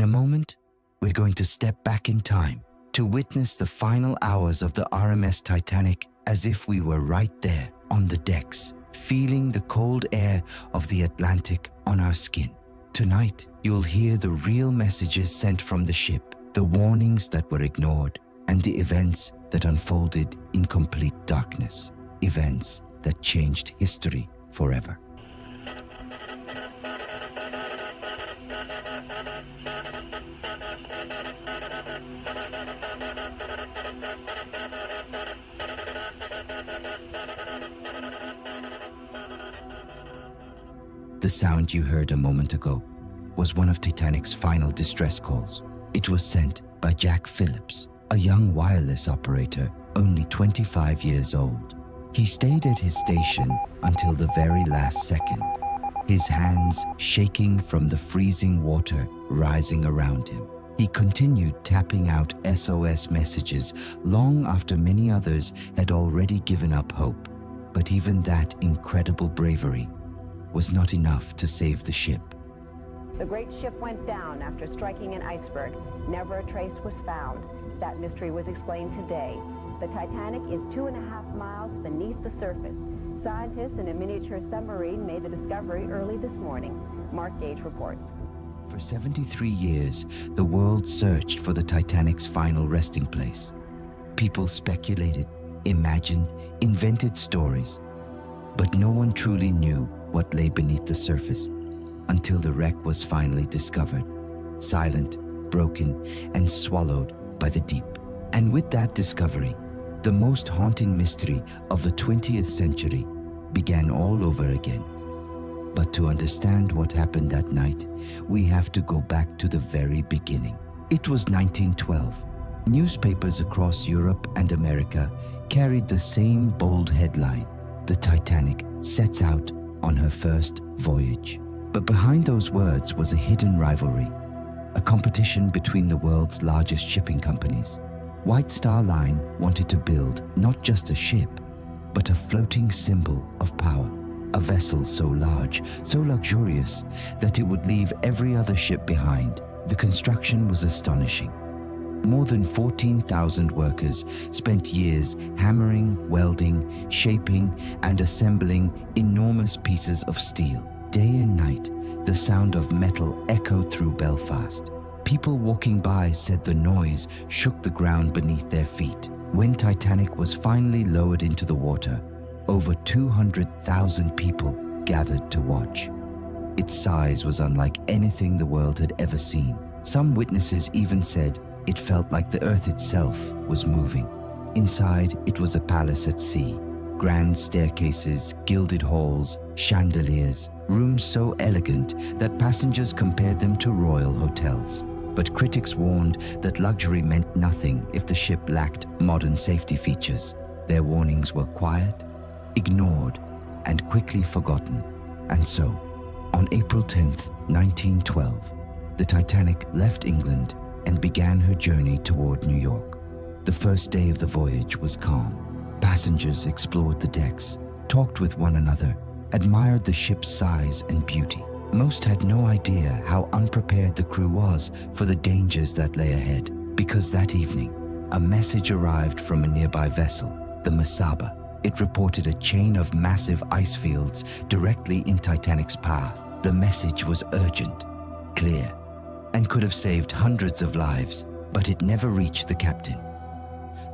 a moment, we're going to step back in time to witness the final hours of the RMS Titanic as if we were right there on the decks, feeling the cold air of the Atlantic on our skin. Tonight, you'll hear the real messages sent from the ship, the warnings that were ignored, and the events that unfolded in complete darkness. Events that changed history forever. The sound you heard a moment ago was one of Titanic's final distress calls. It was sent by Jack Phillips, a young wireless operator only 25 years old. He stayed at his station until the very last second, his hands shaking from the freezing water rising around him. He continued tapping out SOS messages long after many others had already given up hope. But even that incredible bravery was not enough to save the ship. The great ship went down after striking an iceberg. Never a trace was found. That mystery was explained today. The Titanic is 2.5 miles beneath the surface. Scientists in a miniature submarine made the discovery early this morning. Mark Gage reports. For 73 years, the world searched for the Titanic's final resting place. People speculated, imagined, invented stories. But no one truly knew what lay beneath the surface until the wreck was finally discovered, silent, broken, and swallowed by the deep. And with that discovery, the most haunting mystery of the 20th century began all over again. But to understand what happened that night, we have to go back to the very beginning. It was 1912. Newspapers across Europe and America carried the same bold headline: "The Titanic sets out on her first voyage." But behind those words was a hidden rivalry, a competition between the world's largest shipping companies. White Star Line wanted to build not just a ship, but a floating symbol of power, a vessel so large, so luxurious, that it would leave every other ship behind. The construction was astonishing. More than 14,000 workers spent years hammering, welding, shaping, and assembling enormous pieces of steel. Day and night, the sound of metal echoed through Belfast. People walking by said the noise shook the ground beneath their feet. When Titanic was finally lowered into the water, over 200,000 people gathered to watch. Its size was unlike anything the world had ever seen. Some witnesses even said it felt like the earth itself was moving. Inside, it was a palace at sea. Grand staircases, gilded halls, chandeliers, rooms so elegant that passengers compared them to royal hotels. But critics warned that luxury meant nothing if the ship lacked modern safety features. Their warnings were quiet, ignored, and quickly forgotten. And so, on April 10th, 1912, the Titanic left England and began her journey toward New York. The first day of the voyage was calm. Passengers explored the decks, talked with one another, admired the ship's size and beauty. Most had no idea how unprepared the crew was for the dangers that lay ahead, because that evening, a message arrived from a nearby vessel, the Mesaba. It reported a chain of massive ice fields directly in Titanic's path. The message was urgent, clear, and could have saved hundreds of lives, but it never reached the captain.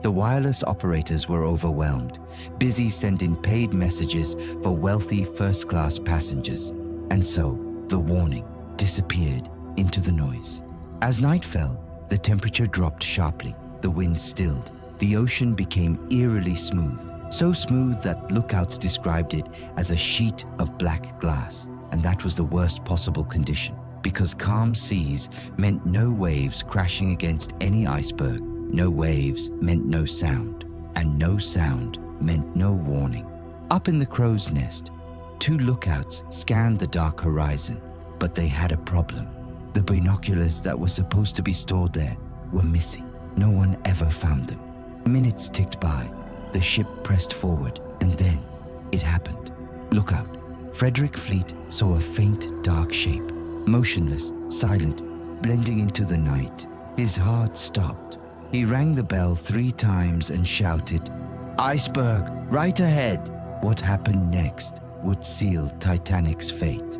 The wireless operators were overwhelmed, busy sending paid messages for wealthy first-class passengers. And so, the warning disappeared into the noise. As night fell, the temperature dropped sharply, the wind stilled, the ocean became eerily smooth, so smooth that lookouts described it as a sheet of black glass. And that was the worst possible condition, because calm seas meant no waves crashing against any iceberg. No waves meant no sound, and no sound meant no warning. Up in the crow's nest, 2 lookouts scanned the dark horizon, but they had a problem. The binoculars that were supposed to be stored there were missing. No one ever found them. Minutes ticked by, the ship pressed forward, and then it happened. Look out. Frederick Fleet saw a faint, dark shape, motionless, silent, blending into the night. His heart stopped. He rang the bell 3 times and shouted, "Iceberg, right ahead!" What happened next would seal Titanic's fate.